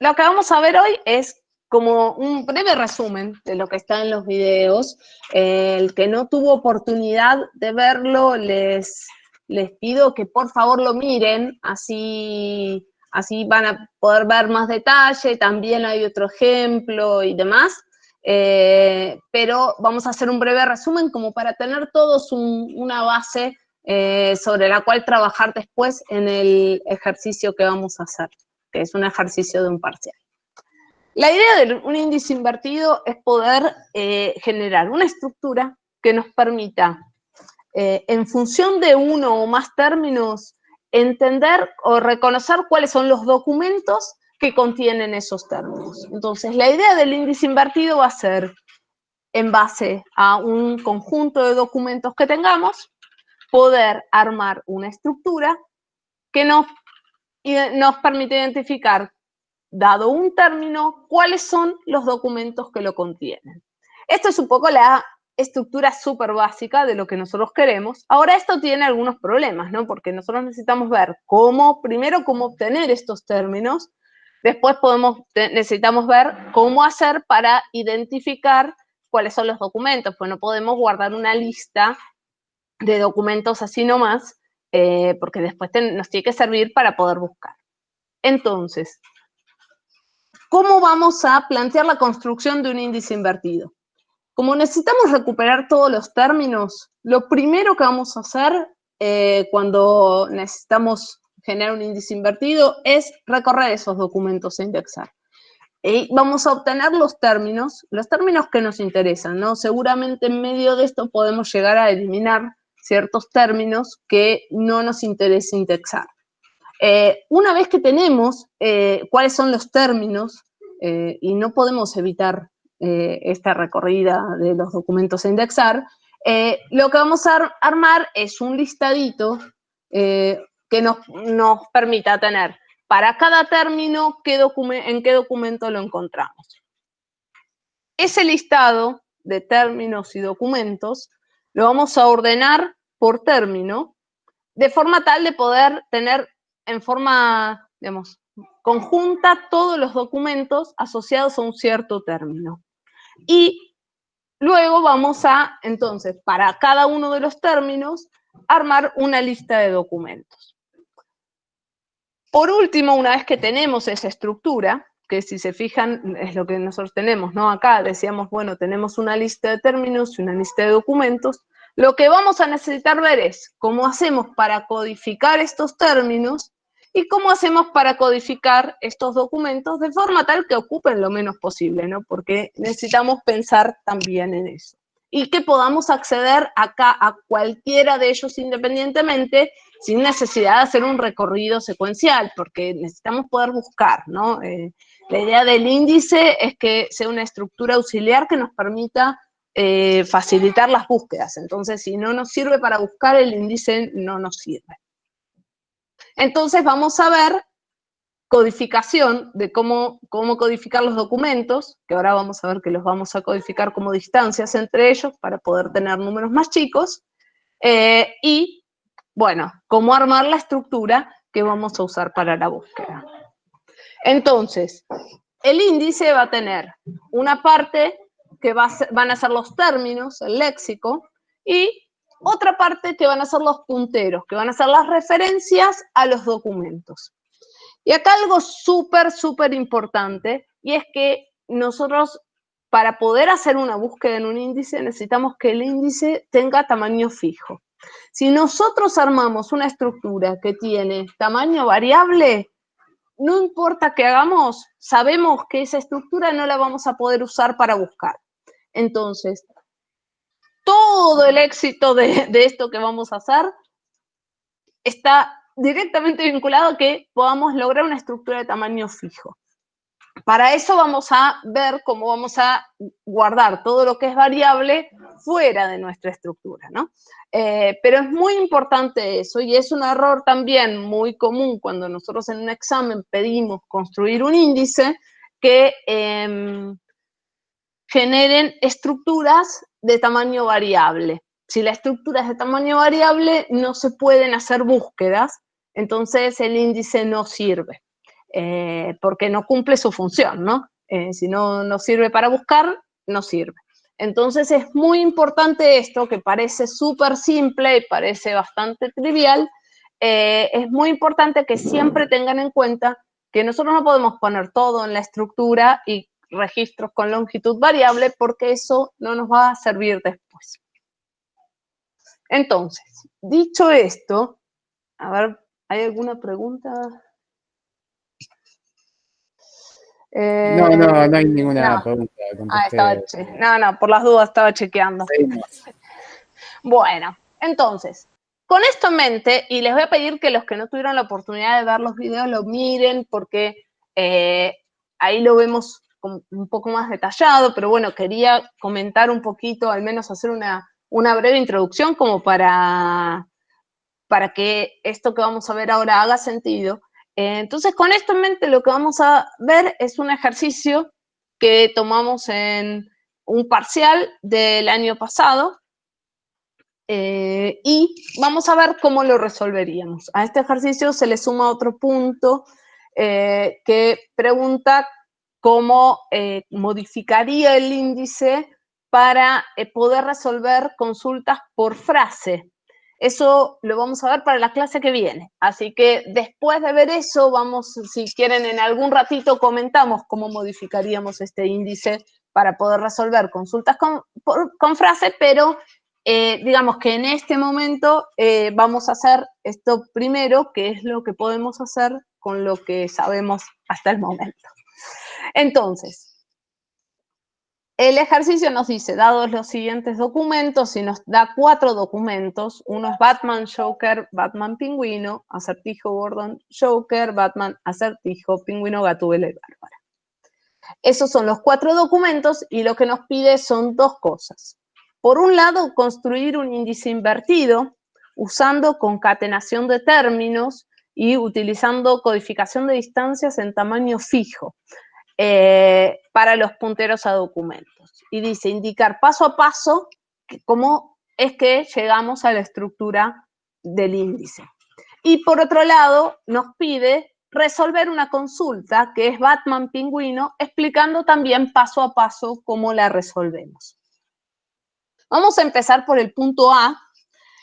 lo que vamos a ver hoy es como un breve resumen de lo que está en los videos. El que no tuvo oportunidad de verlo, les pido que por favor lo miren, así van a poder ver más detalle. También hay otro ejemplo y demás. Pero vamos a hacer un breve resumen como para tener todos una base sobre la cual trabajar después en el ejercicio que vamos a hacer, que es un ejercicio de un parcial. La idea de un índice invertido es poder generar una estructura que nos permita, en función de uno o más términos, entender o reconocer cuáles son los documentos que contienen esos términos. Entonces, la idea del índice invertido va a ser, en base a un conjunto de documentos que tengamos, poder armar una estructura que nos permite identificar, dado un término, cuáles son los documentos que lo contienen. Esto es un poco la estructura súper básica de lo que nosotros queremos. Ahora, esto tiene algunos problemas, ¿no? Porque nosotros necesitamos ver primero cómo obtener estos términos, después necesitamos ver cómo hacer para identificar cuáles son los documentos, pues no podemos guardar una lista de documentos así nomás, porque después nos tiene que servir para poder buscar. Entonces, ¿cómo vamos a plantear la construcción de un índice invertido? Como necesitamos recuperar todos los términos, lo primero que vamos a hacer cuando necesitamos generar un índice invertido es recorrer esos documentos e indexar. Y vamos a obtener los términos que nos interesan, ¿no? Seguramente en medio de esto podemos llegar a eliminar ciertos términos que no nos interesa indexar. Una vez que tenemos cuáles son los términos, y no podemos evitar esta recorrida de los documentos a indexar, lo que vamos a armar es un listadito que nos permita tener para cada término en qué documento lo encontramos. Ese listado de términos y documentos lo vamos a ordenar por término, de forma tal de poder tener en forma, digamos, conjunta todos los documentos asociados a un cierto término. Y luego vamos a, entonces, para cada uno de los términos, armar una lista de documentos. Por último, una vez que tenemos esa estructura, que si se fijan es lo que nosotros tenemos, ¿no? Acá decíamos, bueno, tenemos una lista de términos y una lista de documentos. Lo que vamos a necesitar ver es cómo hacemos para codificar estos términos y cómo hacemos para codificar estos documentos de forma tal que ocupen lo menos posible, ¿no? Porque necesitamos pensar también en eso. Y que podamos acceder acá a cualquiera de ellos independientemente, sin necesidad de hacer un recorrido secuencial, porque necesitamos poder buscar, ¿no? La idea del índice es que sea una estructura auxiliar que nos permita facilitar las búsquedas. Entonces, si no nos sirve para buscar, el índice no nos sirve. Entonces, vamos a ver codificación de cómo codificar los documentos, que ahora vamos a ver que los vamos a codificar como distancias entre ellos para poder tener números más chicos, y, bueno, cómo armar la estructura que vamos a usar para la búsqueda. Entonces, el índice va a tener una parte que van a ser los términos, el léxico, y otra parte que van a ser los punteros, que van a ser las referencias a los documentos. Y acá algo súper, súper importante, y es que nosotros, para poder hacer una búsqueda en un índice, necesitamos que el índice tenga tamaño fijo. Si nosotros armamos una estructura que tiene tamaño variable, no importa qué hagamos, sabemos que esa estructura no la vamos a poder usar para buscar. Entonces, todo el éxito de esto que vamos a hacer está directamente vinculado a que podamos lograr una estructura de tamaño fijo. Para eso vamos a ver cómo vamos a guardar todo lo que es variable fuera de nuestra estructura, ¿no? Pero es muy importante eso, y es un error también muy común cuando nosotros en un examen pedimos construir un índice, que generen estructuras de tamaño variable. Si la estructura es de tamaño variable, no se pueden hacer búsquedas, entonces el índice no sirve. porque no cumple su función, ¿no? Si no sirve para buscar, no sirve. Entonces es muy importante esto, que parece súper simple y parece bastante trivial, es muy importante que siempre tengan en cuenta que nosotros no podemos poner todo en la estructura y registros con longitud variable, porque eso no nos va a servir después. Entonces, dicho esto, a ver, ¿hay alguna pregunta? No hay ninguna pregunta. No, por las dudas estaba chequeando. Seguimos. Bueno, entonces, con esto en mente, y les voy a pedir que los que no tuvieron la oportunidad de ver los videos lo miren, porque ahí lo vemos un poco más detallado, pero bueno, quería comentar un poquito, al menos hacer una breve introducción como para que esto que vamos a ver ahora haga sentido. Entonces, con esto en mente, lo que vamos a ver es un ejercicio que tomamos en un parcial del año pasado, y vamos a ver cómo lo resolveríamos. A este ejercicio se le suma otro punto que pregunta cómo modificaría el índice para poder resolver consultas por frase. Eso lo vamos a ver para la clase que viene. Así que después de ver eso, vamos, si quieren, en algún ratito comentamos cómo modificaríamos este índice para poder resolver consultas con frase, pero digamos que en este momento vamos a hacer esto primero, que es lo que podemos hacer con lo que sabemos hasta el momento. Entonces, el ejercicio nos dice, dados los siguientes documentos, y nos da 4 documentos, uno es Batman, Joker, Batman, Pingüino, Acertijo, Gordon, Joker, Batman, Acertijo, Pingüino, Gatúbela y Bárbara. Esos son los 4 documentos y lo que nos pide son 2 cosas. Por un lado, construir un índice invertido usando concatenación de términos y utilizando codificación de distancias en tamaño fijo para los punteros a documentos. Y dice indicar paso a paso cómo es que llegamos a la estructura del índice. Y por otro lado, nos pide resolver una consulta que es Batman Pingüino, explicando también paso a paso cómo la resolvemos. Vamos a empezar por el punto A,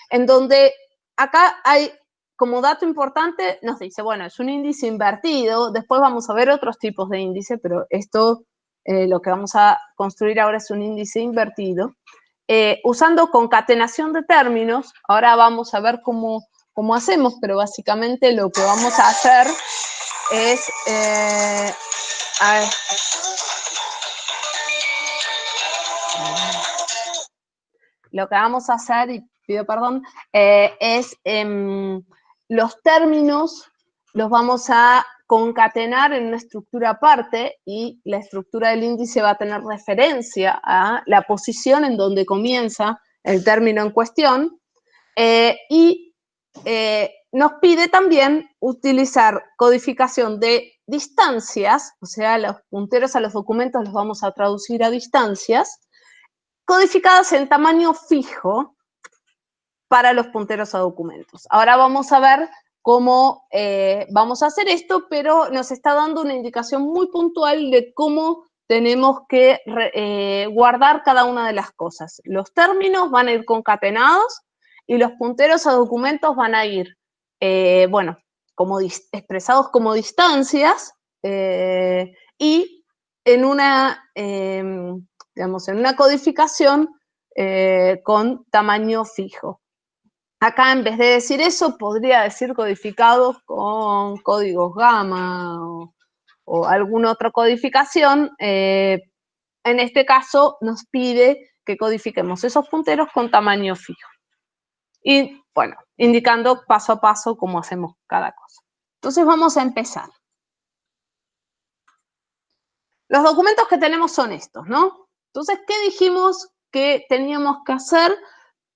en donde acá hay, como dato importante, nos dice, bueno, es un índice invertido, después vamos a ver otros tipos de índice, pero esto, lo que vamos a construir ahora es un índice invertido. Usando concatenación de términos, ahora vamos a ver cómo hacemos, pero básicamente lo que vamos a hacer es, a ver, lo que vamos a hacer, y pido perdón, es los términos los vamos a concatenar en una estructura aparte y la estructura del índice va a tener referencia a la posición en donde comienza el término en cuestión y nos pide también utilizar codificación de distancias, o sea, los punteros a los documentos los vamos a traducir a distancias, codificadas en tamaño fijo para los punteros a documentos. Ahora vamos a ver cómo vamos a hacer esto, pero nos está dando una indicación muy puntual de cómo tenemos que guardar cada una de las cosas. Los términos van a ir concatenados y los punteros a documentos van a ir, bueno, expresados como distancias y en una, digamos, en una codificación con tamaño fijo. Acá, en vez de decir eso, podría decir codificados con códigos gamma o alguna otra codificación. En este caso, nos pide que codifiquemos esos punteros con tamaño fijo. Y, bueno, indicando paso a paso cómo hacemos cada cosa. Entonces, vamos a empezar. Los documentos que tenemos son estos, ¿no? Entonces, ¿qué dijimos que teníamos que hacer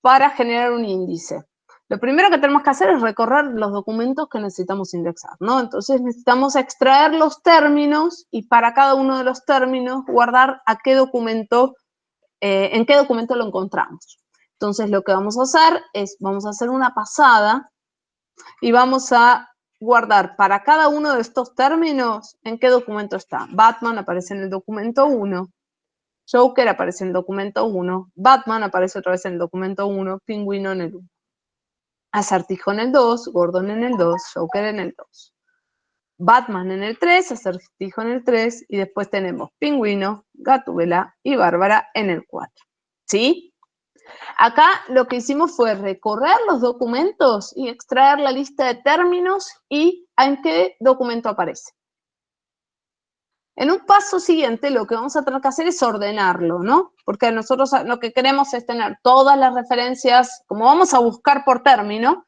para generar un índice? Lo primero que tenemos que hacer es recorrer los documentos que necesitamos indexar, ¿no? Entonces necesitamos extraer los términos y para cada uno de los términos guardar a qué documento, en qué documento lo encontramos. Entonces lo que vamos a hacer es, vamos a hacer una pasada y vamos a guardar para cada uno de estos términos en qué documento está. Batman aparece en el documento 1, Joker aparece en el documento 1, Batman aparece otra vez en el documento 1, Pingüino en el 1. Acertijo en el 2, Gordon en el 2, Joker en el 2. Batman en el 3, Acertijo en el 3, y después tenemos Pingüino, Gatúbela y Bárbara en el 4. ¿Sí? Acá lo que hicimos fue recorrer los documentos y extraer la lista de términos y en qué documento aparece. En un paso siguiente, lo que vamos a tener que hacer es ordenarlo, ¿no? Porque nosotros lo que queremos es tener todas las referencias, como vamos a buscar por término,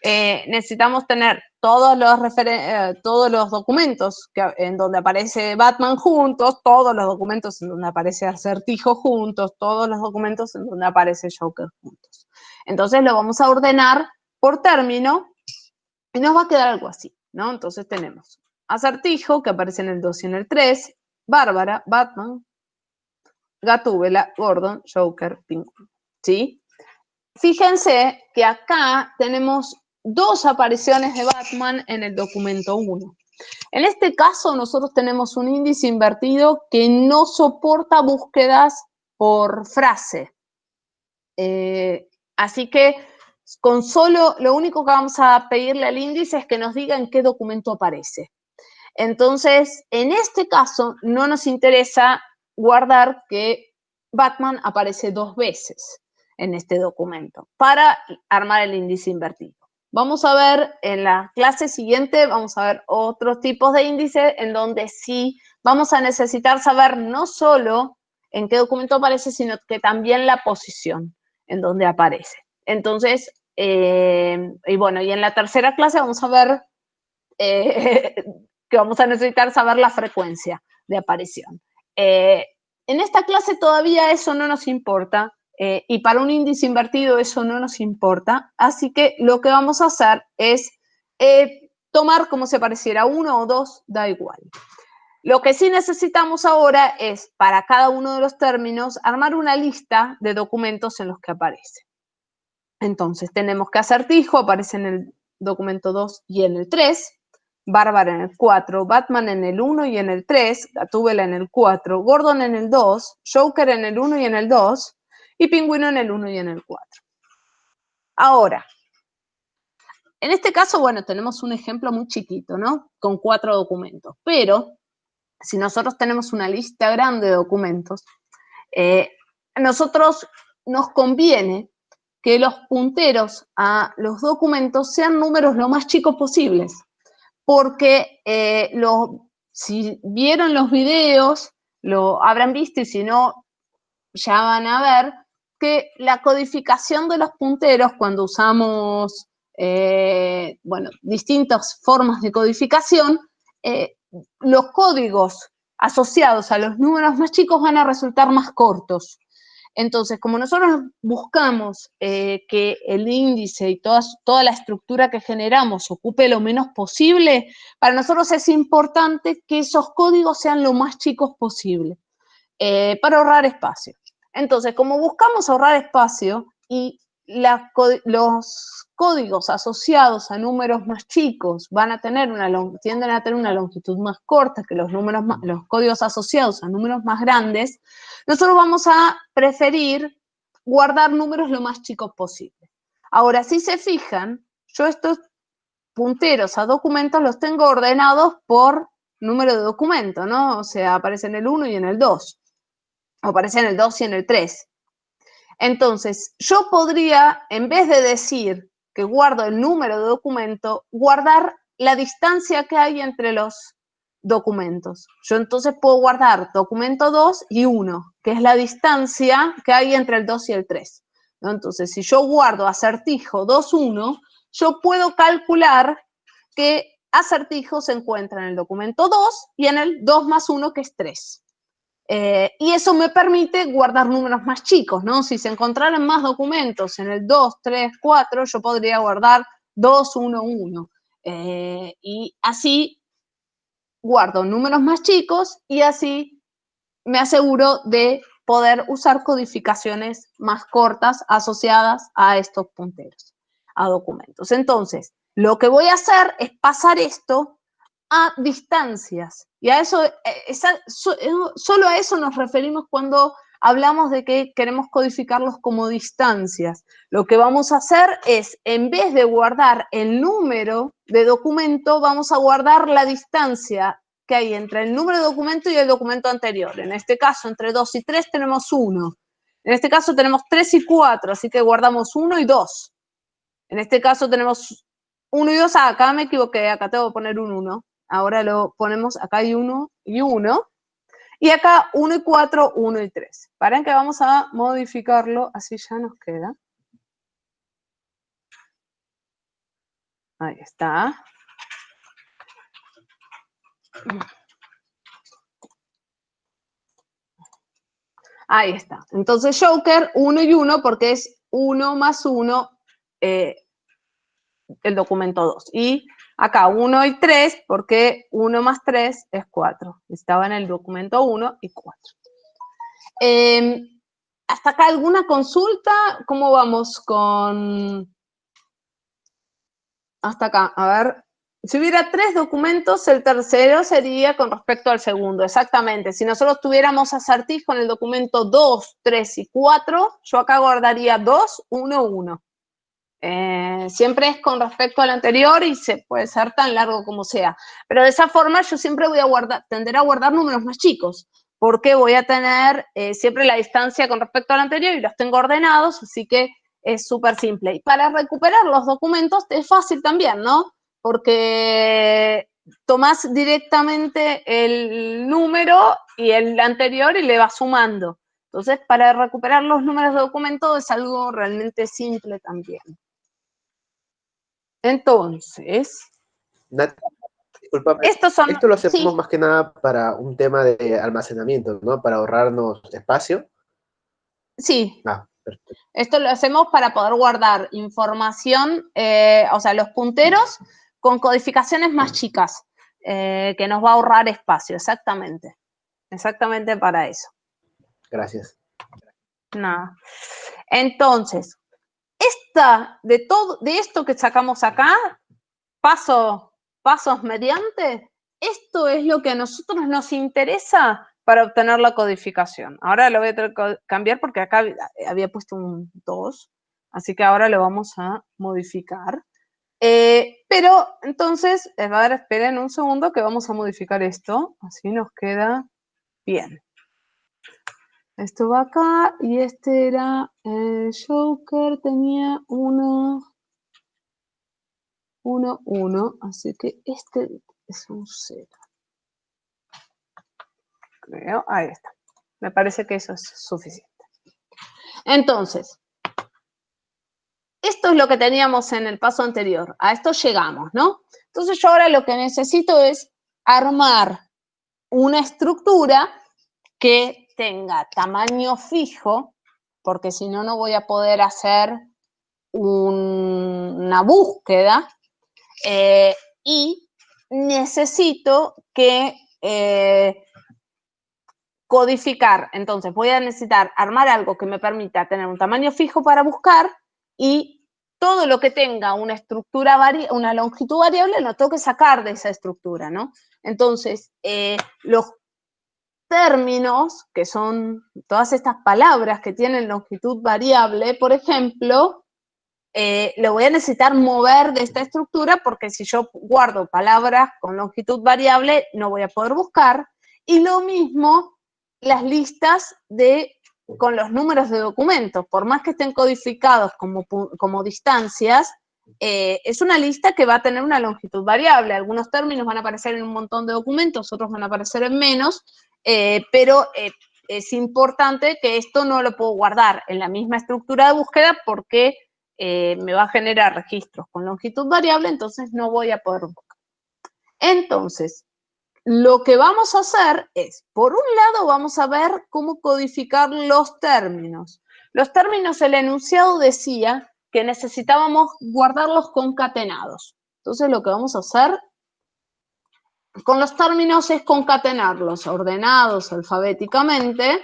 necesitamos tener todos los documentos en donde aparece Batman juntos, todos los documentos en donde aparece Acertijo juntos, todos los documentos en donde aparece Joker juntos. Entonces lo vamos a ordenar por término y nos va a quedar algo así, ¿no? Entonces tenemos Acertijo, que aparece en el 2 y en el 3, Bárbara, Batman, Gatúbela, Gordon, Joker, Pingüino, ¿sí? Fíjense que acá tenemos 2 apariciones de Batman en el documento 1. En este caso, nosotros tenemos un índice invertido que no soporta búsquedas por frase. Así que con solo, lo único que vamos a pedirle al índice es que nos diga en qué documento aparece. Entonces, en este caso, no nos interesa guardar que Batman aparece 2 veces en este documento para armar el índice invertido. Vamos a ver en la clase siguiente, vamos a ver otros tipos de índices en donde sí vamos a necesitar saber no solo en qué documento aparece, sino que también la posición en donde aparece. Entonces, y bueno, y en la tercera clase vamos a ver que vamos a necesitar saber la frecuencia de aparición. En esta clase todavía eso no nos importa y para un índice invertido eso no nos importa, así que lo que vamos a hacer es tomar como si apareciera 1 o 2, da igual. Lo que sí necesitamos ahora es, para cada uno de los términos, armar una lista de documentos en los que aparece. Entonces, tenemos que Acertijo, aparece en el documento 2 y en el 3, Bárbara en el 4, Batman en el 1 y en el 3, Gatúbela en el 4, Gordon en el 2, Joker en el 1 y en el 2, y Pingüino en el 1 y en el 4. Ahora, en este caso, bueno, tenemos un ejemplo muy chiquito, ¿no? Con 4 documentos, pero si nosotros tenemos una lista grande de documentos, nosotros nos conviene que los punteros a los documentos sean números lo más chicos posibles, porque si vieron los videos, lo habrán visto y si no, ya van a ver que la codificación de los punteros cuando usamos, bueno, distintas formas de codificación, los códigos asociados a los números más chicos van a resultar más cortos. Entonces, como nosotros buscamos que el índice y toda la estructura que generamos ocupe lo menos posible, para nosotros es importante que esos códigos sean lo más chicos posible, para ahorrar espacio. Entonces, como buscamos ahorrar espacio y los códigos asociados a números más chicos tienden a tener una longitud más corta que los códigos asociados a números más grandes, nosotros vamos a preferir guardar números lo más chicos posible. Ahora, si se fijan, yo estos punteros a documentos los tengo ordenados por número de documento, ¿no? O sea, aparece en el 1 y en el 2. O aparece en el 2 y en el 3. Entonces, yo podría, en vez de decir que guardo el número de documento, guardar la distancia que hay entre los documentos. Yo entonces puedo guardar documento 2 y 1, que es la distancia que hay entre el 2 y el 3. ¿No? Entonces, si yo guardo Acertijo 2, 1, yo puedo calcular que Acertijo se encuentra en el documento 2 y en el 2 más 1, que es 3. Y eso me permite guardar números más chicos, ¿no? Si se encontraran más documentos en el 2, 3, 4, yo podría guardar 2, 1, 1. Y así guardo números más chicos y así me aseguro de poder usar codificaciones más cortas asociadas a estos punteros, a documentos. Entonces, Lo que voy a hacer es pasar esto a distancias. Y a eso, solo a eso nos referimos cuando hablamos de que queremos codificarlos como distancias. Lo que vamos a hacer es, en vez de guardar el número de documento, vamos a guardar la distancia que hay entre el número de documento y el documento anterior. En este caso, entre 2 y 3 tenemos 1. En este caso tenemos 3 y 4, así que guardamos 1 y 2. En este caso tenemos 1 y 2. Acá me equivoqué, acá tengo que poner un 1. Ahora lo ponemos, acá hay 1 y 1. Y acá 1 y 4, 1 y 3. Paren que vamos a modificarlo, así ya nos queda. Ahí está. Ahí está. Entonces Joker, 1 y 1, porque es 1 más 1, el documento 2. Y acá 1 y 3, porque 1 más 3 es 4. Estaba en el documento 1 y 4. ¿Hasta acá alguna consulta? ¿Cómo vamos con...? Hasta acá, a ver. Si hubiera 3 documentos, el tercero sería con respecto al segundo, exactamente. Si nosotros tuviéramos acertijo en el documento 2, 3 y 4, yo acá guardaría 2, 1, 1. Siempre es con respecto al anterior y se puede ser tan largo como sea. Pero de esa forma yo siempre voy a tender a guardar números más chicos, porque voy a tener siempre la distancia con respecto al anterior y los tengo ordenados, así que es súper simple. Y para recuperar los documentos es fácil también, ¿no? Porque tomás directamente el número y el anterior y le vas sumando. Entonces, para recuperar los números de documento es algo realmente simple también. Entonces, Nat, discúlpame, esto lo hacemos más que nada para un tema de almacenamiento, ¿no? Para ahorrarnos espacio. Sí. Perfecto. Esto lo hacemos para poder guardar información, o sea, los punteros con codificaciones más chicas, que nos va a ahorrar espacio, exactamente. Exactamente para eso. Gracias. Nada. Entonces, de esto que sacamos acá, pasos mediante, esto es lo que a nosotros nos interesa para obtener la codificación. Ahora lo voy a tener que cambiar porque acá había puesto un 2, así que ahora lo vamos a modificar. Pero entonces, a ver, esperen un segundo que vamos a modificar esto, así nos queda bien. Esto va acá y este era Joker, tenía 1, 1, 1, así que este es un 0. Creo, ahí está. Me parece que eso es suficiente. Entonces, esto es lo que teníamos en el paso anterior. A esto llegamos, ¿no? Entonces yo ahora lo que necesito es armar una estructura que tenga tamaño fijo, porque si no, no voy a poder hacer una búsqueda, y necesito que codificar. Entonces voy a necesitar armar algo que me permita tener un tamaño fijo para buscar y todo lo que tenga una estructura, una longitud variable, lo tengo que sacar de esa estructura, ¿no? Entonces, los términos, que son todas estas palabras que tienen longitud variable, por ejemplo, lo voy a necesitar mover de esta estructura porque si yo guardo palabras con longitud variable, no voy a poder buscar. Y lo mismo las listas con los números de documentos, por más que estén codificados como distancias, es una lista que va a tener una longitud variable. Algunos términos van a aparecer en un montón de documentos, otros van a aparecer en menos, pero es importante que esto no lo puedo guardar en la misma estructura de búsqueda porque me va a generar registros con longitud variable, entonces no voy a poder buscar. Entonces, lo que vamos a hacer es, por un lado, vamos a ver cómo codificar los términos. Los términos, el enunciado decía que necesitábamos guardarlos concatenados. Entonces, lo que vamos a hacer con los términos es concatenarlos, ordenados alfabéticamente.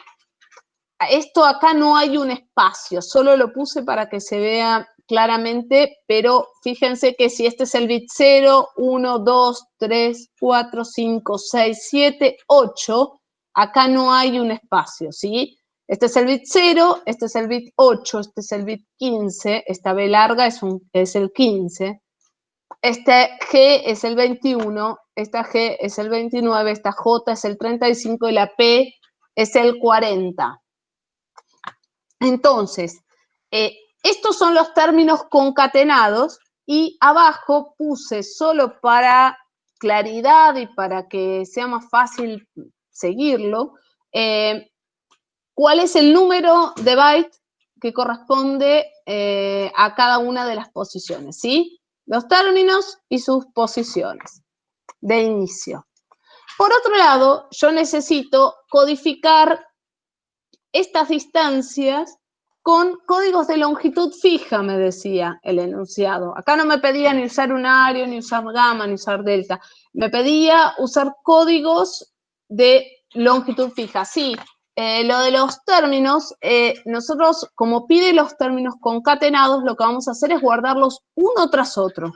Esto acá no hay un espacio, solo lo puse para que se vea claramente, pero fíjense que si este es el bit 0, 1, 2, 3, 4, 5, 6, 7, 8, acá no hay un espacio, ¿sí? Este es el bit 0, este es el bit 8, este es el bit 15, esta B larga es el 15, este G es el 21, esta G es el 29, esta J es el 35 y la P es el 40. Entonces, estos son los términos concatenados y abajo puse, solo para claridad y para que sea más fácil seguirlo, cuál es el número de bytes que corresponde a cada una de las posiciones, ¿sí? Los términos y sus posiciones de inicio. Por otro lado, yo necesito codificar estas distancias con códigos de longitud fija, me decía el enunciado. Acá no me pedía ni usar unario, ni usar gamma, ni usar delta. Me pedía usar códigos de longitud fija. Sí, lo de los términos, nosotros, como pide los términos concatenados, lo que vamos a hacer es guardarlos uno tras otro,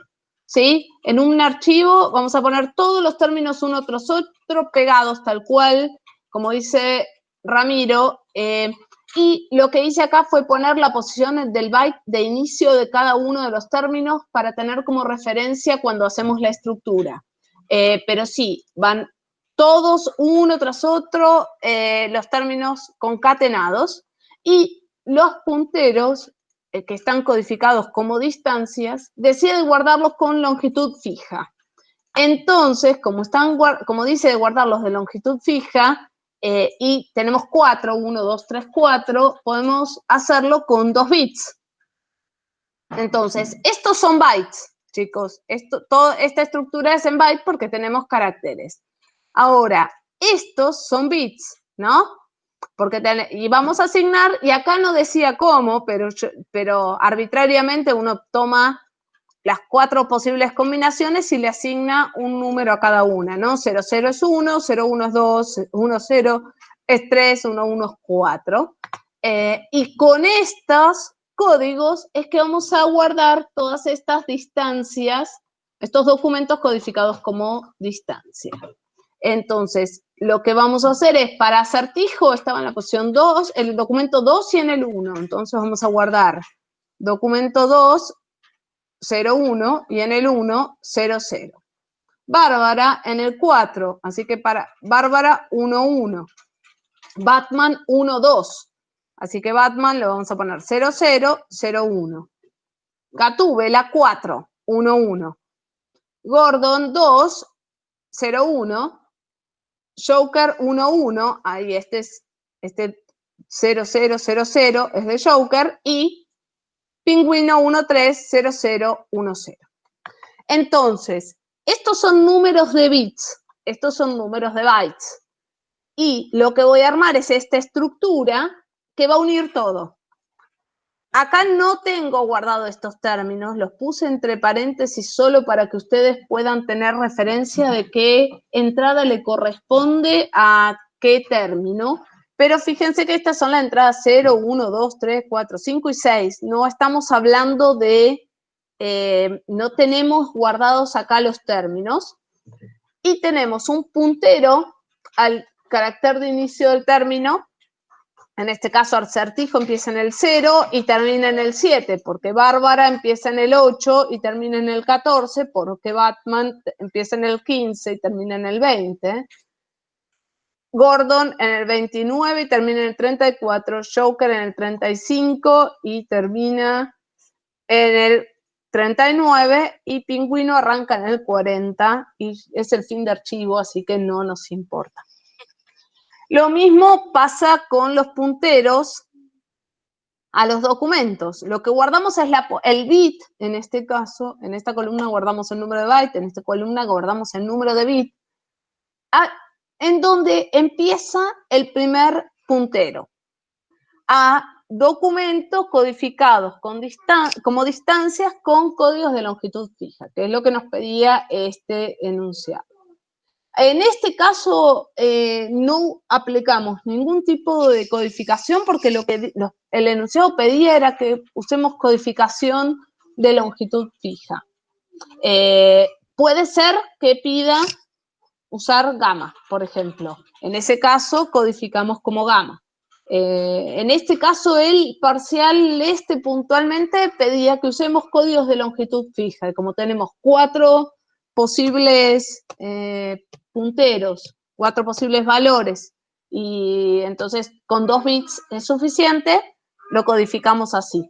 ¿sí? En un archivo vamos a poner todos los términos uno tras otro, pegados tal cual, como dice Ramiro, y lo que hice acá fue poner la posición del byte de inicio de cada uno de los términos para tener como referencia cuando hacemos la estructura. Pero sí, van todos uno tras otro los términos concatenados y los punteros que están codificados como distancias, decide guardarlos con longitud fija. Entonces, como dice de guardarlos de longitud fija, y tenemos 4, 1, 2, 3, 4, podemos hacerlo con 2 bits. Entonces, estos son bytes, chicos. Toda esta estructura es en bytes porque tenemos caracteres. Ahora, estos son bits, ¿no? Y vamos a asignar, y acá no decía cómo, pero arbitrariamente uno toma las 4 posibles combinaciones y le asigna un número a cada una, ¿no? 0, 0 es 1, 0, 1 es 2, 1, 0 es 3, 1, 1 es 4. Y con estos códigos es que vamos a guardar todas estas distancias, estos documentos codificados como distancia. Entonces, lo que vamos a hacer es, para acertijo, estaba en la posición 2, el documento 2 y en el 1. Entonces vamos a guardar documento 2, 0, 1, y en el 1, 0, 0. Bárbara en el 4, así que para Bárbara 1, 1. Batman 1, 2, así que Batman le vamos a poner 0, 0, 0, 1. Gatúbela 4, 1, 1. Gordon 2, 0, 1. Joker 1, 1, ahí este 0, 0, 0, 0 es de Joker, y Pingüino 1, 3, 0, 0, 1, 0. Entonces, estos son números de bits, estos son números de bytes. Y lo que voy a armar es esta estructura que va a unir todo. Acá no tengo guardado estos términos, los puse entre paréntesis solo para que ustedes puedan tener referencia de qué entrada le corresponde a qué término. Pero fíjense que estas son las entradas 0, 1, 2, 3, 4, 5 y 6. No estamos hablando de, no tenemos guardados acá los términos. Y tenemos un puntero al carácter de inicio del término. En este caso, acertijo empieza en el 0 y termina en el 7, porque Bárbara empieza en el 8 y termina en el 14, porque Batman empieza en el 15 y termina en el 20. Gordon en el 29 y termina en el 34, Joker en el 35 y termina en el 39, y Pingüino arranca en el 40 y es el fin de archivo, así que no nos importa. Lo mismo pasa con los punteros a los documentos. Lo que guardamos es el bit, en este caso, en esta columna guardamos el número de byte, en esta columna guardamos el número de bit, en donde empieza el primer puntero, a documentos codificados como distancias con códigos de longitud fija, que es lo que nos pedía este enunciado. En este caso no aplicamos ningún tipo de codificación porque lo que el enunciado pedía era que usemos codificación de longitud fija. Puede ser que pida usar gamma, por ejemplo. En ese caso codificamos como gamma. En este caso el parcial puntualmente pedía que usemos códigos de longitud fija. Y como tenemos 4 posibles punteros, 4 posibles valores, y entonces con 2 bits es suficiente, lo codificamos así.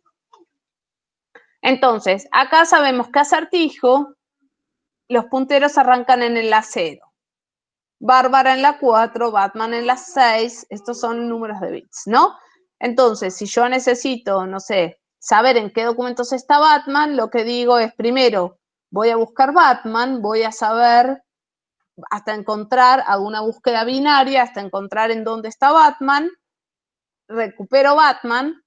Entonces, acá sabemos que acertijo, los punteros arrancan en el A0. Bárbara en la 4, Batman en la 6, estos son números de bits, ¿no? Entonces, si yo necesito, no sé, saber en qué documentos está Batman, lo que digo es, primero, voy a buscar Batman, voy a saber hasta encontrar, hago una búsqueda binaria, hasta encontrar en dónde está Batman, recupero Batman,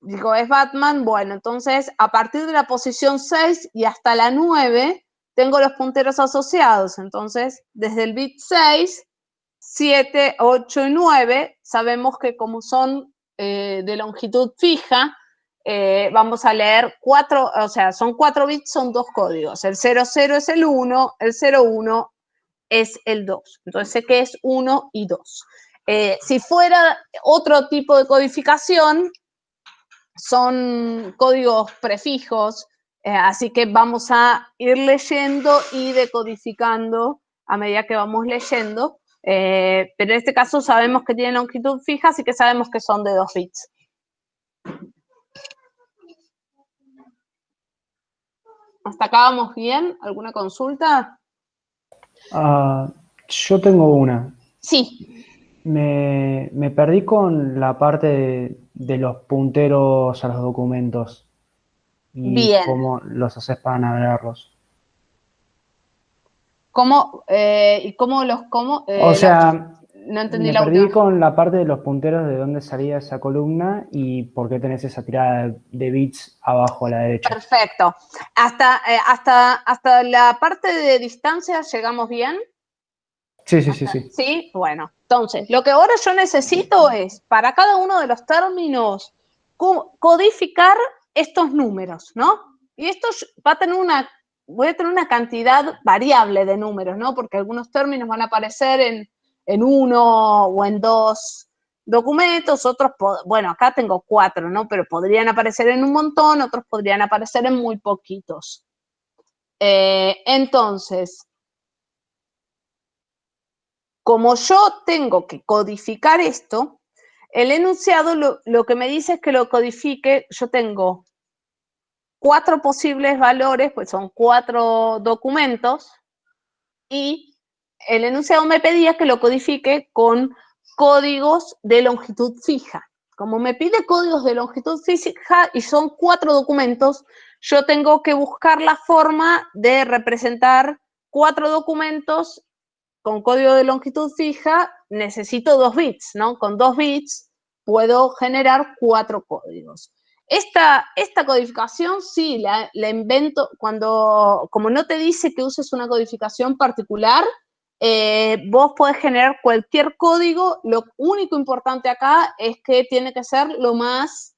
digo, es Batman, bueno, entonces, a partir de la posición 6 y hasta la 9, tengo los punteros asociados. Entonces, desde el bit 6, 7, 8 y 9, sabemos que como son de longitud fija, vamos a leer 4, o sea, son 4 bits, son 2 códigos. El 00 es el 1, el 01 es el 2. Entonces, sé que es 1 y 2. Si fuera otro tipo de codificación, son códigos prefijos, así que vamos a ir leyendo y decodificando a medida que vamos leyendo, pero en este caso sabemos que tienen longitud fija, así que sabemos que son de 2 bits. ¿Hasta acá vamos bien? ¿Alguna consulta? Yo tengo una. Sí. Me perdí con la parte de los punteros a los documentos y Bien. cómo los haces para navegarlos. ¿Cómo? ¿Y cómo los cómo? O sea, no entendí me la perdí última. con la parte de los punteros de dónde salía esa columna y por qué tenés esa tirada de bits abajo a la derecha. Perfecto. Hasta la parte de distancia llegamos bien. Sí. Sí, bueno. Entonces, lo que ahora yo necesito es, para cada uno de los términos, codificar estos números, ¿no? Y esto va a tener voy a tener una cantidad variable de números, ¿no? Porque algunos términos van a aparecer en 1 o en 2 documentos, otros, bueno, acá tengo 4, ¿no? Pero podrían aparecer en un montón, otros podrían aparecer en muy poquitos. Entonces, como yo tengo que codificar esto, el enunciado lo que me dice es que lo codifique. Yo tengo 4 posibles valores, pues son 4 documentos, y el enunciado me pedía que lo codifique con códigos de longitud fija. Como me pide códigos de longitud fija y son 4 documentos, yo tengo que buscar la forma de representar 4 documentos con código de longitud fija. Necesito 2 bits, ¿no? Con 2 bits puedo generar 4 códigos. Esta codificación sí la invento como no te dice que uses una codificación particular, vos podés generar cualquier código. Lo único importante acá es que tiene que ser lo más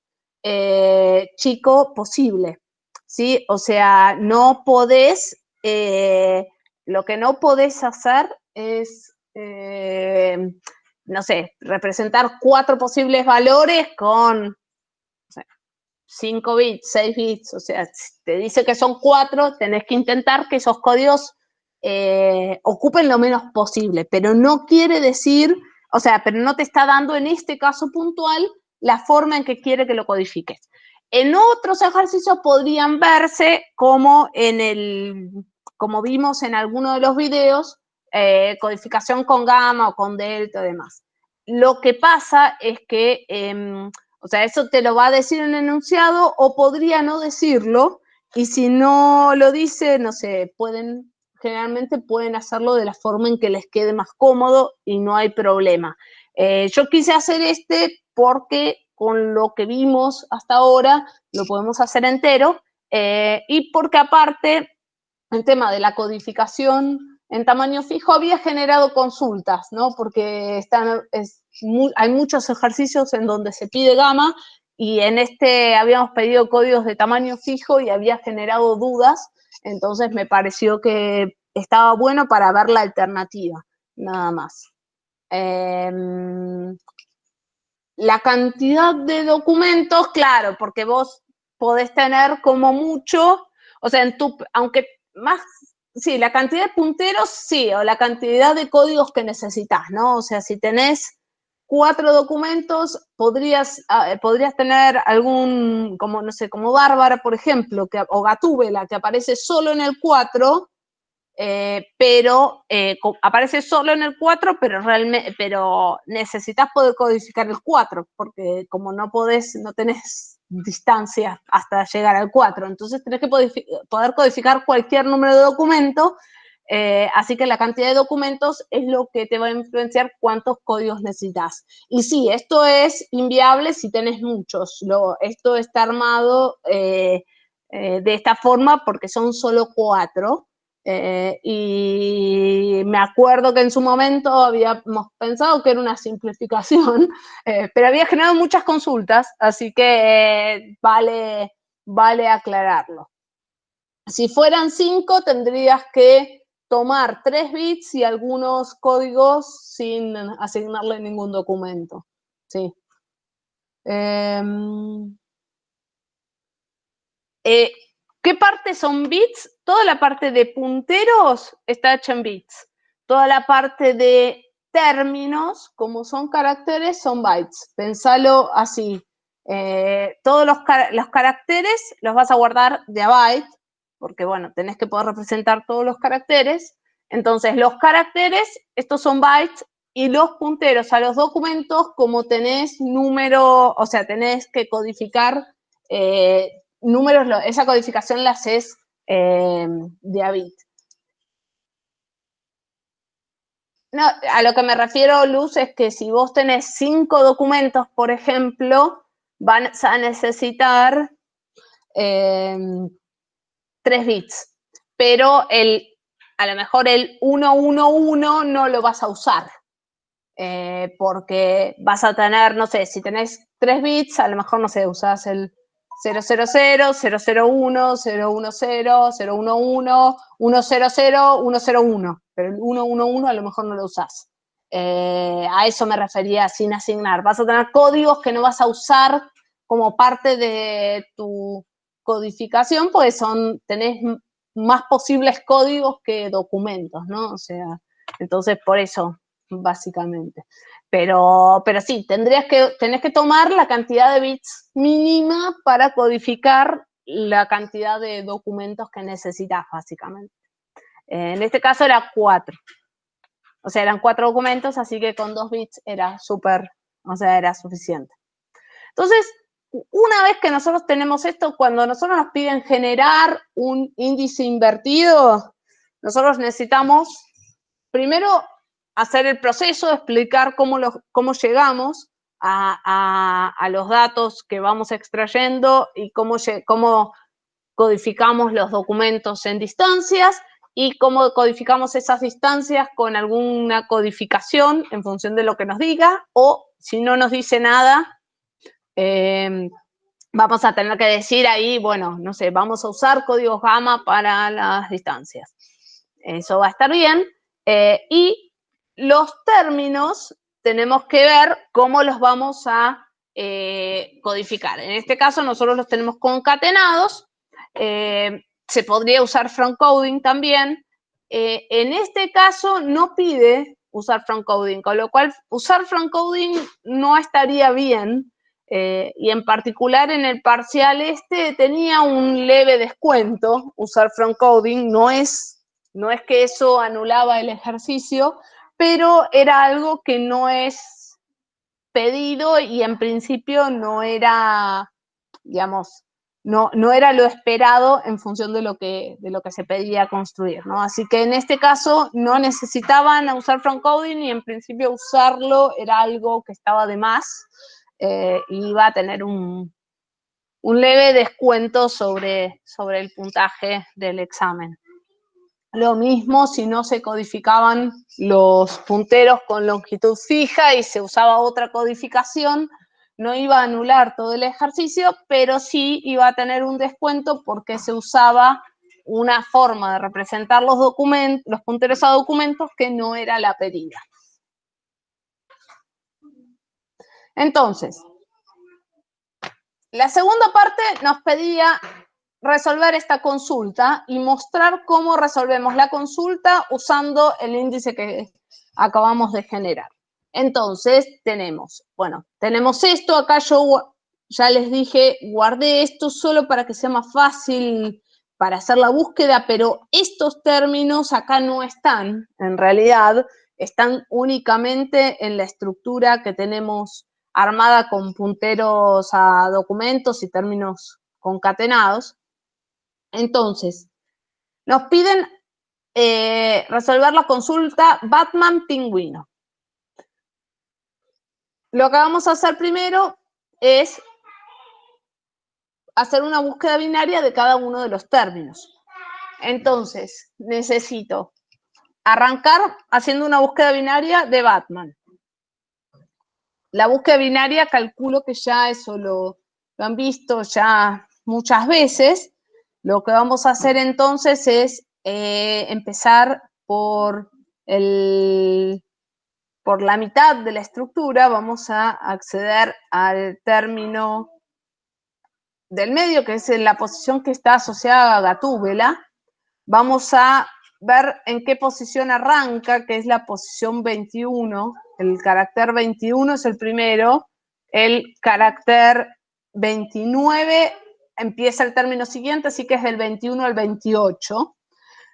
chico posible, ¿sí? O sea, no podés, lo que no podés hacer es, no sé, representar 4 posibles valores con 5 bits, 6 bits, o sea, si te dice que son 4, tenés que intentar que esos códigos ocupen lo menos posible, pero no quiere decir, o sea, pero no te está dando en este caso puntual la forma en que quiere que lo codifiques. En otros ejercicios podrían verse como como vimos en alguno de los videos, codificación con gamma o con delta y demás. Lo que pasa es que o sea, eso te lo va a decir en el enunciado o podría no decirlo, y si no lo dice, no sé, generalmente pueden hacerlo de la forma en que les quede más cómodo y no hay problema. Yo quise hacer porque con lo que vimos hasta ahora lo podemos hacer entero, y porque aparte el tema de la codificación en tamaño fijo había generado consultas, ¿no? Porque hay muchos ejercicios en donde se pide gamma y en este habíamos pedido códigos de tamaño fijo y había generado dudas, entonces me pareció que estaba bueno para ver la alternativa, nada más. La cantidad de documentos, claro, porque vos podés tener como mucho, o sea, aunque más, sí, la cantidad de punteros, sí, o la cantidad de códigos que necesitas, ¿no? O sea, si tenés 4 documentos, podrías tener algún, como, no sé, como Bárbara, por ejemplo, o Gatúbela, que aparece solo en el 4, pero aparece solo en el 4, pero necesitas poder codificar el 4, porque como no tenés distancia hasta llegar al 4, entonces tenés que poder codificar cualquier número de documento, así que la cantidad de documentos es lo que te va a influenciar cuántos códigos necesitas. Y sí, esto es inviable si tenés muchos, esto está armado de esta forma porque son solo 4, y me acuerdo que en su momento habíamos pensado que era una simplificación, pero había generado muchas consultas, así que vale aclararlo. Si fueran 5, tendrías que tomar 3 bits y algunos códigos sin asignarle ningún documento. Sí. ¿Qué parte son bits? Toda la parte de punteros está hecha en bits. Toda la parte de términos, como son caracteres, son bytes. Pensalo así. Todos los caracteres los vas a guardar de a byte, porque, bueno, tenés que poder representar todos los caracteres. Entonces, los caracteres, estos son bytes, y los punteros a los documentos, como tenés número, o sea, tenés que codificar números, esa codificación la haces de a bit. No, a lo que me refiero, Luz, es que si vos tenés 5 documentos, por ejemplo, vas a necesitar 3 bits, pero a lo mejor el 111 no lo vas a usar, porque vas a tener, no sé, si tenés 3 bits, a lo mejor, no sé, usás el 000, 001, 010, 011, 100, 101, pero el 111 a lo mejor no lo usás. A eso me refería sin asignar. Vas a tener códigos que no vas a usar como parte de tu codificación, porque tenés más posibles códigos que documentos, ¿no? O sea, entonces por eso, básicamente. Pero sí, tenés que tomar la cantidad de bits mínima para codificar la cantidad de documentos que necesitas, básicamente. En este caso era 4. O sea, eran 4 documentos, así que con 2 bits era era suficiente. Entonces, una vez que nosotros tenemos esto, cuando nosotros nos piden generar un índice invertido, nosotros necesitamos primero hacer el proceso, explicar cómo llegamos a los datos que vamos extrayendo y cómo codificamos los documentos en distancias y cómo codificamos esas distancias con alguna codificación en función de lo que nos diga, o si no nos dice nada, vamos a tener que decir ahí, bueno, no sé, vamos a usar códigos gamma para las distancias. Eso va a estar bien. Y los términos tenemos que ver cómo los vamos a codificar. En este caso nosotros los tenemos concatenados. Se podría usar front coding también. En este caso no pide usar front coding, con lo cual usar front coding no estaría bien. Y en particular en el parcial tenía un leve descuento usar front coding. No es que eso anulaba el ejercicio, pero era algo que no es pedido y en principio no era, digamos, no era lo esperado en función de lo que se pedía construir, ¿no? Así que en este caso no necesitaban usar front coding y en principio usarlo era algo que estaba de más, y iba a tener un leve descuento sobre el puntaje del examen. Lo mismo si no se codificaban los punteros con longitud fija y se usaba otra codificación, no iba a anular todo el ejercicio, pero sí iba a tener un descuento porque se usaba una forma de representar los punteros a documentos que no era la pedida. Entonces, la segunda parte nos pedía resolver esta consulta y mostrar cómo resolvemos la consulta usando el índice que acabamos de generar. Entonces, tenemos esto, acá yo ya les dije, guardé esto solo para que sea más fácil para hacer la búsqueda, pero estos términos acá no están, en realidad, están únicamente en la estructura que tenemos armada con punteros a documentos y términos concatenados. Entonces, nos piden resolver la consulta Batman-Pingüino. Lo que vamos a hacer primero es hacer una búsqueda binaria de cada uno de los términos. Entonces, necesito arrancar haciendo una búsqueda binaria de Batman. La búsqueda binaria calculo que ya eso lo han visto ya muchas veces. Lo que vamos a hacer entonces es empezar por la mitad de la estructura, vamos a acceder al término del medio, que es la posición que está asociada a Gatúbela. Vamos a ver en qué posición arranca, que es la posición 21. El carácter 21 es el primero. El carácter 29 empieza el término siguiente, así que es del 21 al 28.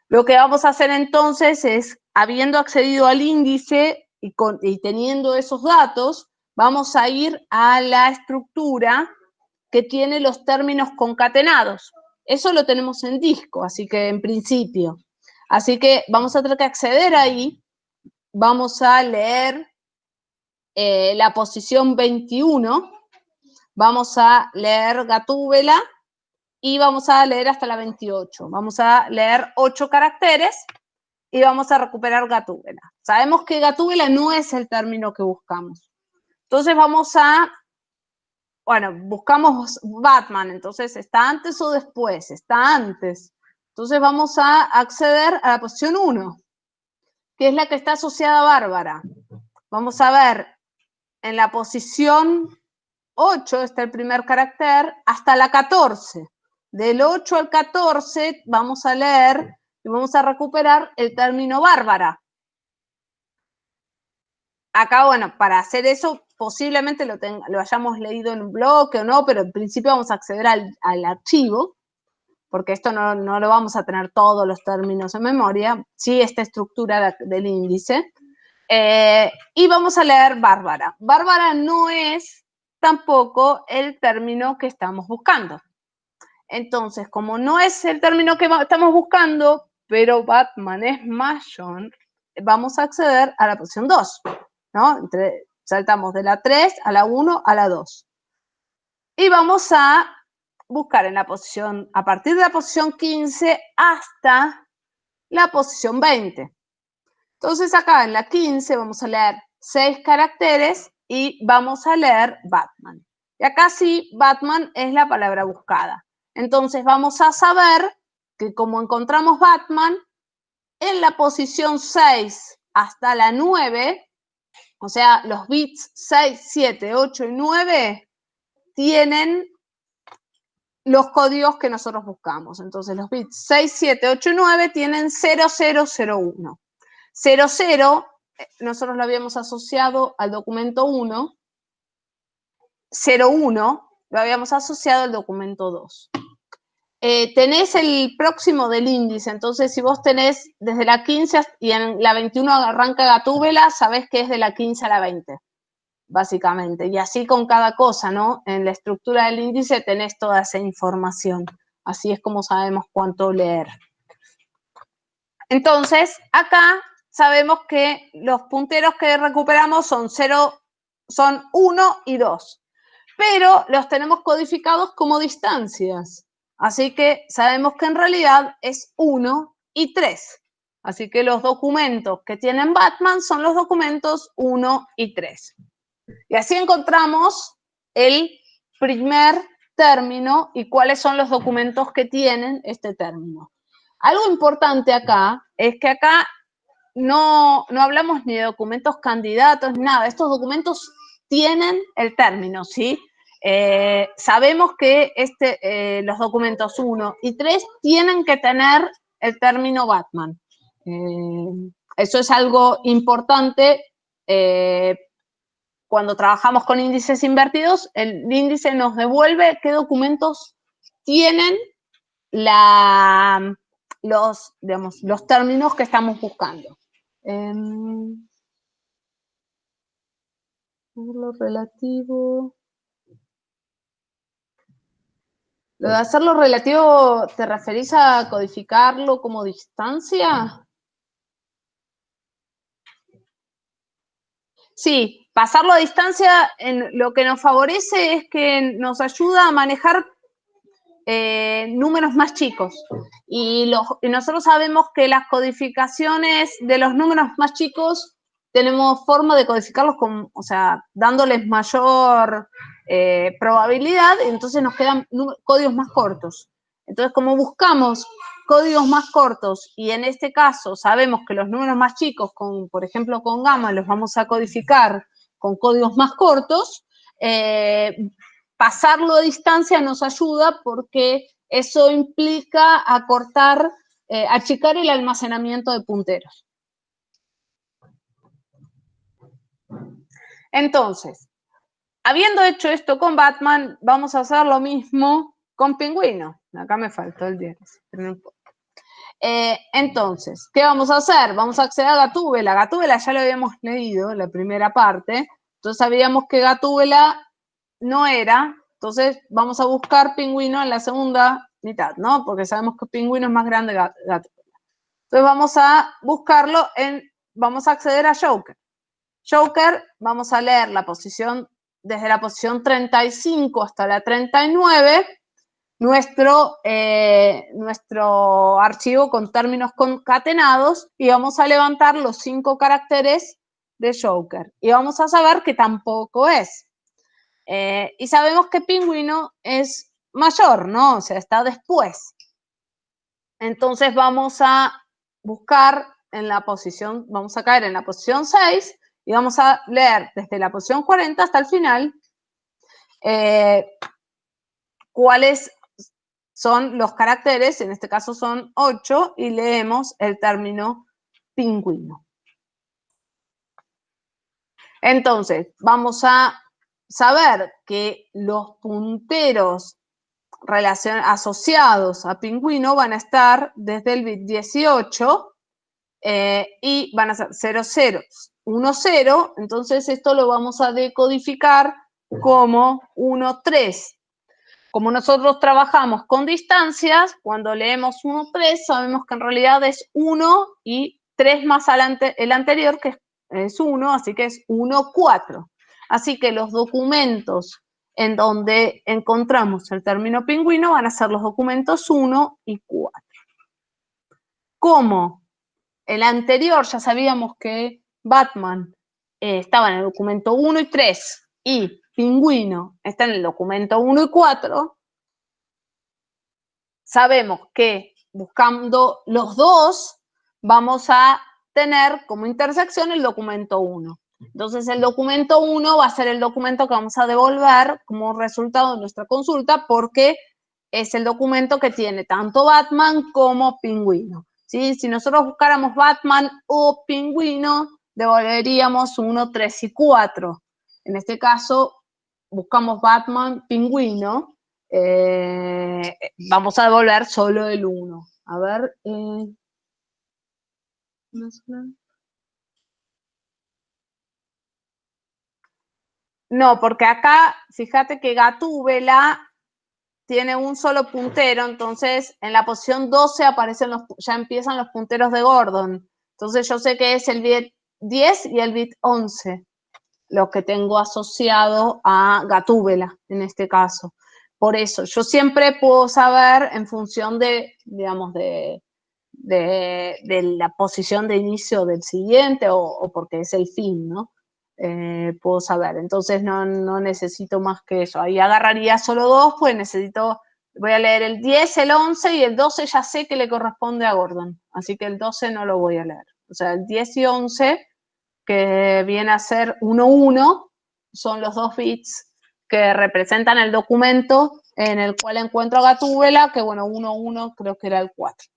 Lo que vamos a hacer entonces es, habiendo accedido al índice y teniendo esos datos, vamos a ir a la estructura que tiene los términos concatenados. Eso lo tenemos en disco, así que en principio. Así que vamos a tener que acceder ahí, vamos a leer la posición 21, vamos a leer Gatúbela y vamos a leer hasta la 28. Vamos a leer 8 caracteres y vamos a recuperar Gatúbela. Sabemos que Gatúbela no es el término que buscamos. Entonces buscamos Batman, entonces ¿está antes o después? Está antes. Entonces vamos a acceder a la posición 1, que es la que está asociada a Bárbara. Vamos a ver, en la posición 8 está el primer carácter, hasta la 14. Del 8 al 14 vamos a leer y vamos a recuperar el término Bárbara. Acá, para hacer eso, posiblemente lo hayamos leído en un bloque o no, pero en principio vamos a acceder al archivo, porque esto no lo vamos a tener todos los términos en memoria, sí esta estructura del índice. Y vamos a leer Bárbara. Bárbara no es tampoco el término que estamos buscando. Entonces, como no es el término que estamos buscando, pero Batman es mayor, vamos a acceder a la posición 2, ¿no? Saltamos de la 3 a la 1 a la 2. Y vamos a buscar a partir de la posición 15 hasta la posición 20. Entonces acá en la 15 vamos a leer 6 caracteres y vamos a leer Batman. Y acá sí, Batman es la palabra buscada. Entonces vamos a saber que como encontramos Batman, en la posición 6 hasta la 9, o sea, los bits 6, 7, 8 y 9 tienen los códigos que nosotros buscamos. Entonces los bits 6, 7, 8 y 9 tienen 0001. 00, nosotros lo habíamos asociado al documento 1. 01 lo habíamos asociado al documento 2. Tenés el próximo del índice, entonces si vos tenés desde la 15 y en la 21 arranca Gatúbela, sabés que es de la 15 a la 20, básicamente. Y así con cada cosa, ¿no? En la estructura del índice tenés toda esa información. Así es como sabemos cuánto leer. Entonces, acá sabemos que los punteros que recuperamos son 1 y 2, pero los tenemos codificados como distancias. Así que sabemos que en realidad es 1 y 3. Así que los documentos que tienen Batman son los documentos 1 y 3. Y así encontramos el primer término y cuáles son los documentos que tienen este término. Algo importante acá es que acá no hablamos ni de documentos candidatos, ni nada. Estos documentos tienen el término, ¿sí? Sabemos que los documentos 1 y 3 tienen que tener el término Batman. Eso es algo importante. Cuando trabajamos con índices invertidos, el índice nos devuelve qué documentos tienen los términos que estamos buscando. Lo relativo. Lo de hacerlo relativo, ¿te referís a codificarlo como distancia? Sí, pasarlo a distancia lo que nos favorece es que nos ayuda a manejar números más chicos. Y nosotros sabemos que las codificaciones de los números más chicos tenemos forma de codificarlos dándoles mayor probabilidad, entonces nos quedan códigos más cortos. Entonces, como buscamos códigos más cortos y en este caso sabemos que los números más chicos, por ejemplo con gamma, los vamos a codificar con códigos más cortos, pasarlo a distancia nos ayuda porque eso implica achicar el almacenamiento de punteros. Entonces, habiendo hecho esto con Batman, vamos a hacer lo mismo con Pingüino. Acá me faltó el 10. Entonces, ¿qué vamos a hacer? Vamos a acceder a Gatúbela. Gatúbela ya lo habíamos leído, la primera parte. Entonces sabíamos que Gatúbela no era. Entonces vamos a buscar Pingüino en la segunda mitad, ¿no? Porque sabemos que Pingüino es más grande que Gatúbela. Entonces vamos a buscarlo vamos a acceder a Joker. Joker, vamos a leer desde la posición 35 hasta la 39, nuestro archivo con términos concatenados y vamos a levantar los 5 caracteres de Joker. Y vamos a saber que tampoco es. Y sabemos que Pingüino es mayor, ¿no? O sea, está después. Entonces vamos a buscar vamos a caer en la posición 6 y vamos a leer desde la posición 40 hasta el final cuáles son los caracteres, en este caso son 8, y leemos el término pingüino. Entonces, vamos a saber que los punteros asociados a pingüino van a estar desde el bit 18 y van a ser 0, 0, 1, 0. Entonces, esto lo vamos a decodificar como 1, 3. Como nosotros trabajamos con distancias, cuando leemos 1, 3, sabemos que en realidad es 1 y 3 más adelante el anterior, que es 1, así que es 1, 4. Así que los documentos en donde encontramos el término pingüino van a ser los documentos 1 y 4. Como el anterior ya sabíamos que Batman estaba en el documento 1 y 3 y Pingüino está en el documento 1 y 4, sabemos que buscando los dos vamos a tener como intersección el documento 1. Entonces el documento 1 va a ser el documento que vamos a devolver como resultado de nuestra consulta porque es el documento que tiene tanto Batman como Pingüino. ¿Sí? Si nosotros buscáramos Batman o Pingüino, devolveríamos 1, 3 y 4. En este caso, buscamos Batman, Pingüino, vamos a devolver solo el 1. A ver. No, porque acá, fíjate que Gatúbela tiene un solo puntero, entonces en la posición 12 ya empiezan los punteros de Gordon. Entonces yo sé que es el bit 10 y el bit 11, lo que tengo asociado a Gatúbela en este caso. Por eso, yo siempre puedo saber en función de, digamos, de de la posición de inicio del siguiente o porque es el fin, ¿no? Puedo saber. Entonces no necesito más que eso. Ahí agarraría solo 2, pues voy a leer el 10, el 11 y el 12 ya sé que le corresponde a Gordon. Así que el 12 no lo voy a leer. O sea, el 10 y 11, que viene a ser 1-1, son los 2 bits que representan el documento en el cual encuentro a Gatúbela, que bueno, 1-1 creo que era el 4.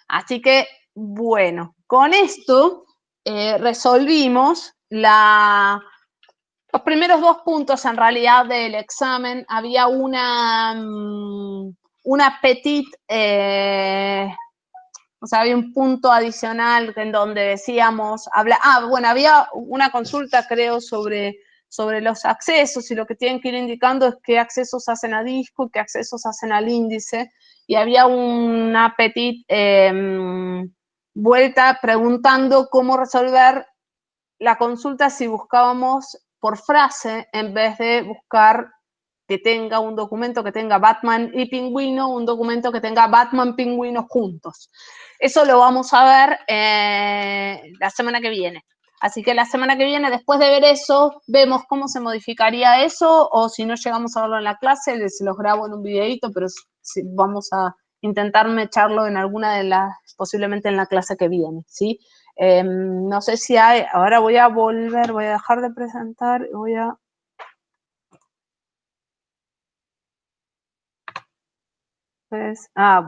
Así que, bueno, con esto resolvimos los primeros 2 puntos en realidad del examen. Había una petit, o sea, había un punto adicional en donde decíamos, había una consulta creo sobre los accesos, y lo que tienen que ir indicando es qué accesos hacen a disco, qué accesos hacen al índice, y había una petit vuelta preguntando cómo resolver la consulta si buscábamos por frase en vez de buscar que tenga un documento que tenga Batman y Pingüino, un documento que tenga Batman, Pingüino juntos. Eso lo vamos a ver la semana que viene. Así que la semana que viene, después de ver eso, vemos cómo se modificaría eso, o si no llegamos a verlo en la clase, les los grabo en un videito, pero vamos a intentar echarlo en alguna de las, posiblemente en la clase que viene, ¿sí? No sé si hay, ahora voy a dejar de presentar, voy a...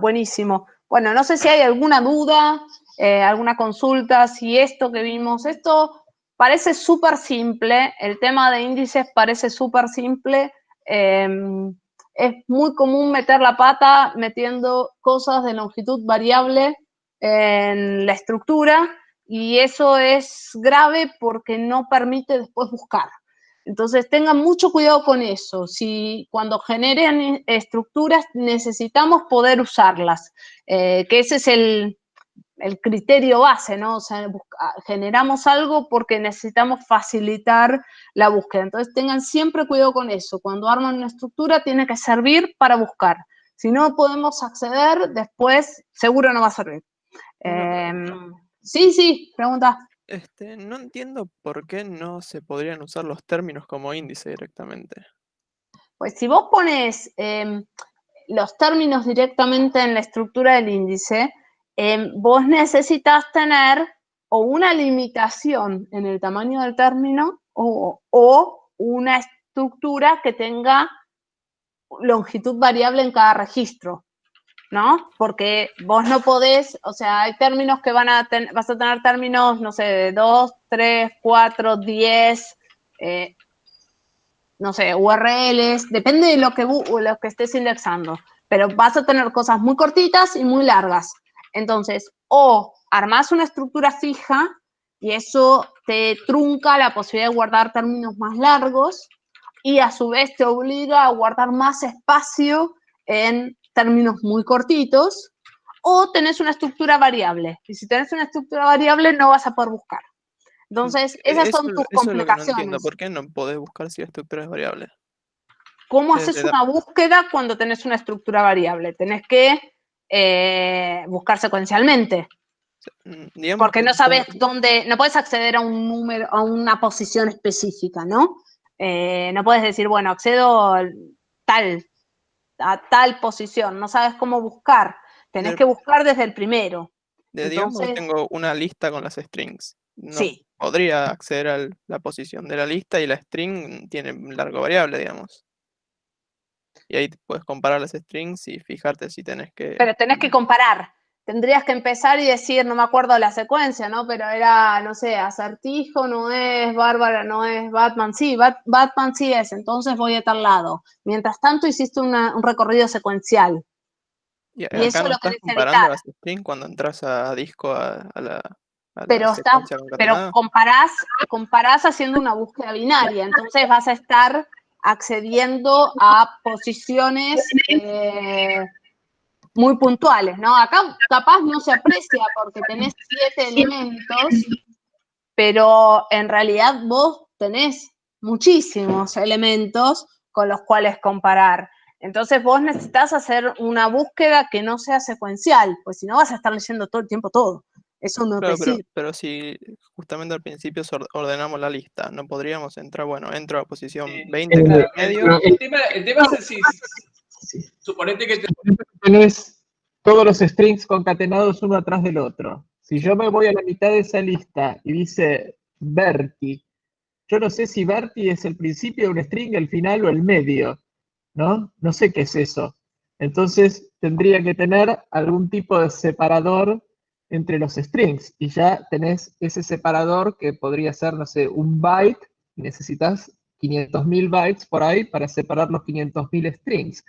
buenísimo. Bueno, no sé si hay alguna duda, alguna consulta, si esto que vimos, esto parece súper simple, el tema de índices parece súper simple, es muy común meter la pata metiendo cosas de longitud variable en la estructura, y eso es grave porque no permite después buscar. Entonces tengan mucho cuidado con eso. Si cuando generen estructuras necesitamos poder usarlas, que ese es el criterio base, ¿no? O sea, generamos algo porque necesitamos facilitar la búsqueda. Entonces tengan siempre cuidado con eso. Cuando arman una estructura tiene que servir para buscar. Si no podemos acceder, después seguro no va a servir. Sí, pregunta. No entiendo por qué no se podrían usar los términos como índice directamente. Pues si vos pones los términos directamente en la estructura del índice, vos necesitas tener o una limitación en el tamaño del término o una estructura que tenga longitud variable en cada registro, ¿no? Porque vos no podés, o sea, hay términos que vas a tener términos, no sé, de 2, 3, 4, 10, no sé, URLs, depende de lo que estés indexando, pero vas a tener cosas muy cortitas y muy largas. Entonces, o armás una estructura fija y eso te trunca la posibilidad de guardar términos más largos y a su vez te obliga a guardar más espacio en términos muy cortitos, o tenés una estructura variable. Y si tenés una estructura variable no vas a poder buscar. Entonces, esas son tus complicaciones. Eso es lo que no entiendo. ¿Por qué no podés buscar si la estructura es variable? ¿Cómo haces una búsqueda cuando tenés una estructura variable? Tenés que buscar secuencialmente. Digamos porque no sabes dónde, no puedes acceder a un número, a una posición específica, ¿no? No puedes decir, bueno, accedo a tal posición, no sabes cómo buscar. Tenés que buscar desde el primero. Digamos que tengo una lista con las strings. No sí. podría acceder a la posición de la lista y la string tiene un largo variable, digamos. Y ahí puedes comparar las strings y fijarte si tenés que... Pero tenés que comparar. Tendrías que empezar y decir, no me acuerdo la secuencia, ¿no? Pero era, no sé, Acertijo no es, Bárbara no es, Batman sí, Batman sí es, entonces voy a tal lado. Mientras tanto hiciste un recorrido secuencial. Y eso no lo estás comparando las strings cuando entras a disco a la secuencia concatenada. Pero comparás haciendo una búsqueda binaria, entonces vas a estar accediendo a posiciones muy puntuales, ¿no? Acá capaz no se aprecia porque tenés 7 elementos, pero en realidad vos tenés muchísimos elementos con los cuales comparar. Entonces vos necesitas hacer una búsqueda que no sea secuencial, pues si no vas a estar leyendo todo el tiempo todo. Eso no Claro, te sirve. pero si justamente al principio ordenamos la lista, no podríamos entrar, bueno, entro a posición 20 en el medio. El tema es si suponete que tenés todos los strings concatenados uno atrás del otro. Si yo me voy a la mitad de esa lista y dice Berti, yo no sé si Berti es el principio de un string, el final o el medio, ¿no? No sé qué es eso. Entonces tendría que tener algún tipo de separador entre los strings y ya tenés ese separador que podría ser, no sé, un byte, y necesitas 500.000 bytes por ahí para separar los 500.000 strings.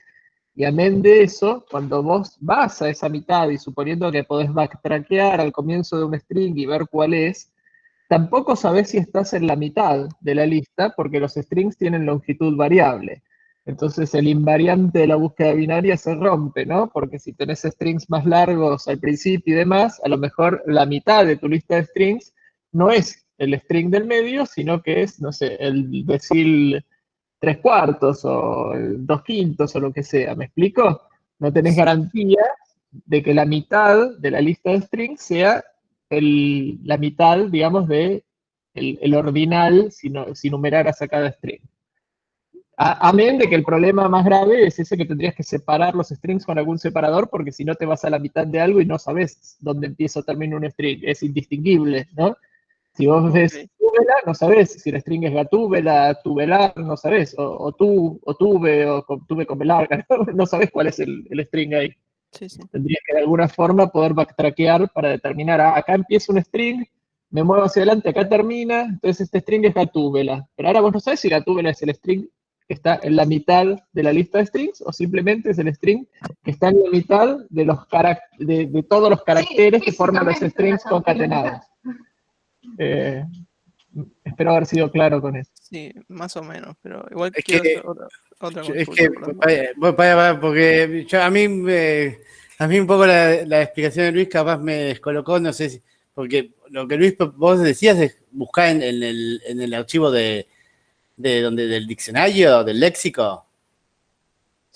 Y amén de eso, cuando vos vas a esa mitad y suponiendo que podés backtrackear al comienzo de un string y ver cuál es, tampoco sabés si estás en la mitad de la lista porque los strings tienen longitud variable. Entonces el invariante de la búsqueda binaria se rompe, ¿no? Porque si tenés strings más largos al principio y demás, a lo mejor la mitad de tu lista de strings no es el string del medio, sino que es, no sé, el decil 3/4 o el 2/5 o lo que sea. ¿Me explico? No tenés garantía de que la mitad de la lista de strings sea la mitad, digamos, de el ordinal si numeraras a cada string. Amén de que el problema más grave es ese que tendrías que separar los strings con algún separador, porque si no te vas a la mitad de algo y no sabes dónde empieza o termina un string. Es indistinguible, ¿no? Si vos ves túbela, no sabés si el string es gatúbela, tubelar, no sabés, o tuve, o tuve con larga, no sabés cuál es el string ahí. Sí, sí. Tendría que de alguna forma poder backtrackear para determinar, acá empieza un string, me muevo hacia adelante, acá termina, entonces este string es gatúbela. Pero ahora vos no sabés si gatúbela es el string que está en la mitad de la lista de strings o simplemente es el string que está en la mitad de, de todos los caracteres que forman los strings concatenados. Espero haber sido claro con eso. Sí, más o menos, pero igual Es quiero que, hacer otra consulta. es que porque a mí un poco la explicación de Luis capaz me descolocó, no sé si, porque lo que Luis vos decías es buscar en el archivo del diccionario, del léxico.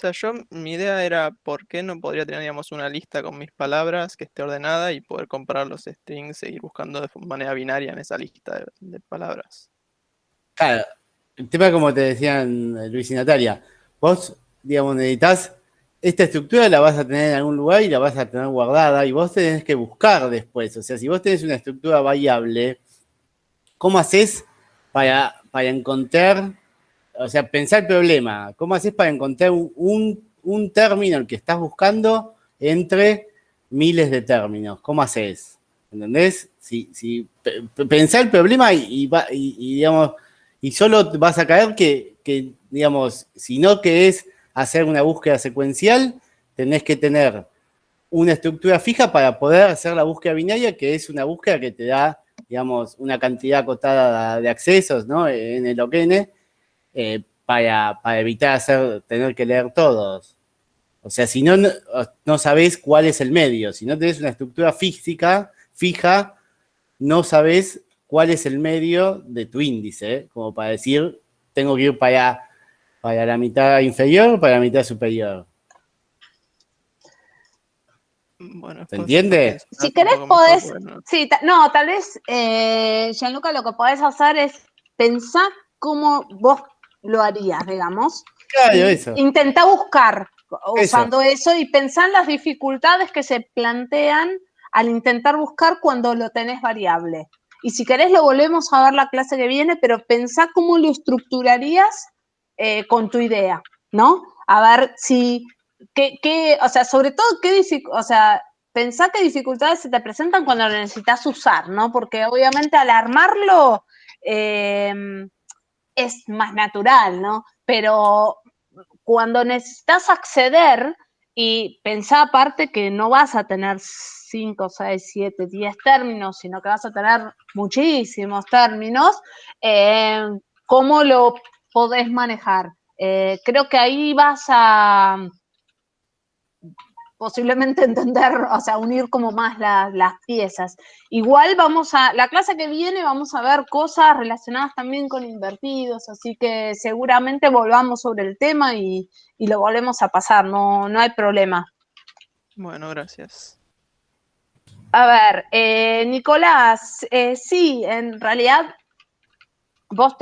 O sea, mi idea era por qué no podría tener, digamos, una lista con mis palabras que esté ordenada y poder comparar los strings, seguir buscando de manera binaria en esa lista de palabras. Claro, el tema como te decían Luis y Natalia, vos, digamos, necesitas, esta estructura la vas a tener en algún lugar y la vas a tener guardada y vos tenés que buscar después. O sea, si vos tenés una estructura variable, ¿cómo haces para encontrar, o sea, pensar el problema? ¿Cómo haces para encontrar un término el que estás buscando entre miles de términos? ¿Cómo haces? ¿Entendés? Si pensar el problema y digamos, y solo vas a caer que, digamos, si no querés hacer una búsqueda secuencial, tenés que tener una estructura fija para poder hacer la búsqueda binaria, que es una búsqueda que te da, digamos, una cantidad acotada de accesos, ¿no? En el OQN, para evitar tener que leer todos. O sea, si no sabés cuál es el medio, si no tenés una estructura fija, no sabés cuál es el medio de tu índice, como para decir, tengo que ir para la mitad inferior o para la mitad superior. Bueno, ¿Se entiende? Si querés podés, sí, no, tal vez, Gianluca, lo que podés hacer es pensar cómo vos lo harías, digamos. Claro, eso. Intentá buscar usando eso y pensar en las dificultades que se plantean al intentar buscar cuando lo tenés variable. Y si querés lo volvemos a ver la clase que viene, pero pensá cómo lo estructurarías con tu idea, ¿no? A ver si, o sea, sobre todo, o sea, pensá qué dificultades se te presentan cuando lo necesitas usar, ¿no? Porque obviamente al armarlo es más natural, ¿no? Pero cuando necesitas acceder y pensá aparte que no vas a tener 5, 6, 7, 10 términos, sino que vas a tener muchísimos términos, ¿cómo lo podés manejar? Creo que ahí vas a posiblemente entender, o sea, unir como más las piezas. Igual la clase que viene vamos a ver cosas relacionadas también con invertidos, así que seguramente volvamos sobre el tema y lo volvemos a pasar, no hay problema. Bueno, gracias. A ver, Nicolás, sí, en realidad vos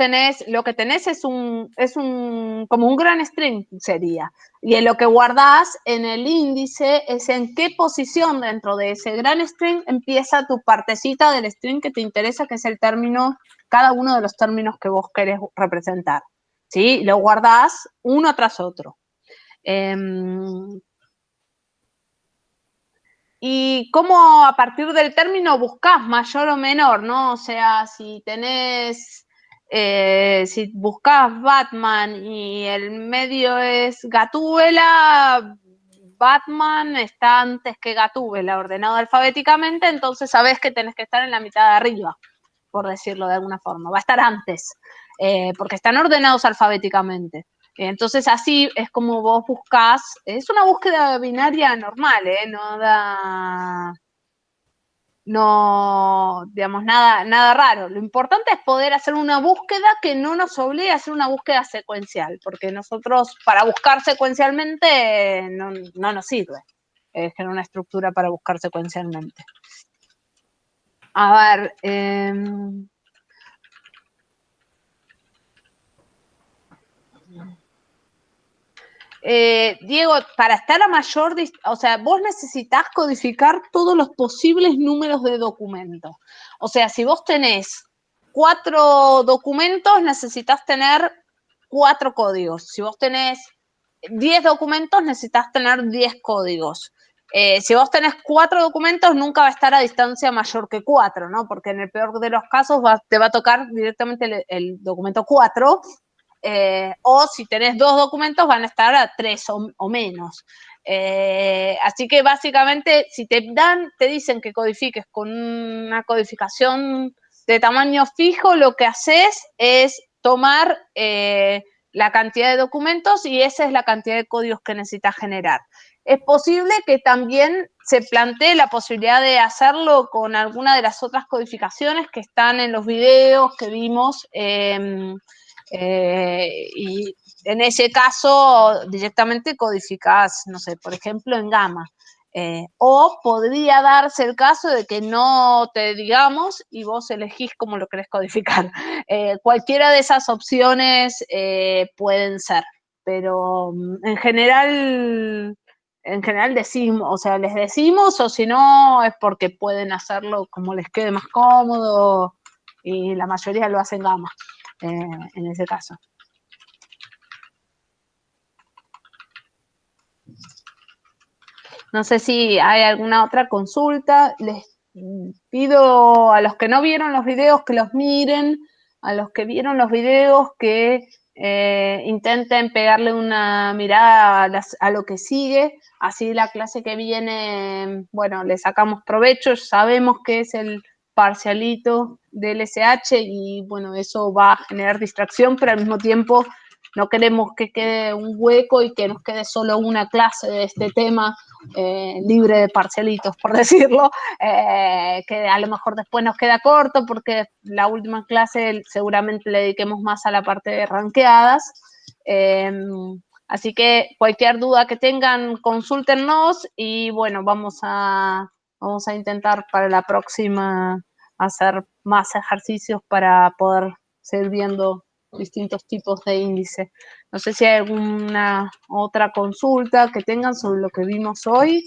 lo que tenés es como un gran string sería, y en lo que guardás en el índice es en qué posición dentro de ese gran string empieza tu partecita del string que te interesa, que es el término, cada uno de los términos que vos querés representar, ¿sí? Lo guardás uno tras otro. Y cómo a partir del término buscás mayor o menor, ¿no? O sea, si buscás Batman y el medio es Gatúbela, Batman está antes que Gatúbela, ordenado alfabéticamente, entonces sabés que tenés que estar en la mitad de arriba, por decirlo de alguna forma. Va a estar antes, porque están ordenados alfabéticamente. Entonces así es como vos buscás, es una búsqueda binaria normal, no, digamos, nada raro. Lo importante es poder hacer una búsqueda que no nos obligue a hacer una búsqueda secuencial, porque nosotros para buscar secuencialmente no nos sirve generar una estructura para buscar secuencialmente. A ver, Diego, para estar a mayor, o sea, vos necesitás codificar todos los posibles números de documentos. O sea, si vos tenés 4 documentos, necesitas tener 4 códigos. Si vos tenés 10 documentos, necesitas tener 10 códigos. Si vos tenés 4 documentos, nunca va a estar a distancia mayor que 4, ¿no? Porque en el peor de los casos te va a tocar directamente el documento 4, o si tenés 2 documentos van a estar a 3 o menos. Así que básicamente si te dicen que codifiques con una codificación de tamaño fijo, lo que haces es tomar la cantidad de documentos y esa es la cantidad de códigos que necesitas generar. Es posible que también se plantee la posibilidad de hacerlo con alguna de las otras codificaciones que están en los videos que vimos, y en ese caso directamente codificás, no sé, por ejemplo en Gamma. O podría darse el caso de que no te digamos y vos elegís cómo lo querés codificar. Cualquiera de esas opciones pueden ser, pero en general decimos, o sea, les decimos, o si no es porque pueden hacerlo como les quede más cómodo y la mayoría lo hacen Gamma en ese caso. No sé si hay alguna otra consulta. Les pido a los que no vieron los videos que los miren, a los que vieron los videos que intenten pegarle una mirada a lo que sigue, así la clase que viene, bueno, le sacamos provecho, sabemos que es el parcialito del SH y bueno, eso va a generar distracción, pero al mismo tiempo no queremos que quede un hueco y que nos quede solo una clase de este tema libre de parcialitos, por decirlo, que a lo mejor después nos queda corto porque la última clase seguramente le dediquemos más a la parte de ranqueadas. Así que cualquier duda que tengan, consúltennos y bueno, vamos a intentar para la próxima hacer más ejercicios para poder seguir viendo distintos tipos de índice. No sé si hay alguna otra consulta que tengan sobre lo que vimos hoy.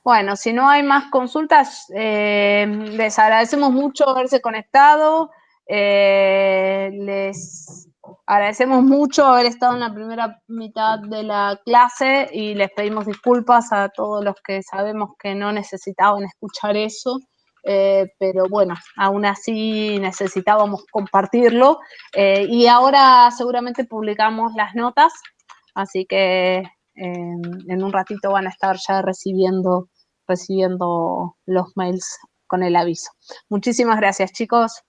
Bueno, si no hay más consultas, les agradecemos mucho haberse conectado. Les agradecemos mucho haber estado en la primera mitad de la clase y les pedimos disculpas a todos los que sabemos que no necesitaban escuchar eso, pero bueno, aún así necesitábamos compartirlo. Y ahora seguramente publicamos las notas, así que en un ratito van a estar ya recibiendo los mails con el aviso. Muchísimas gracias, chicos.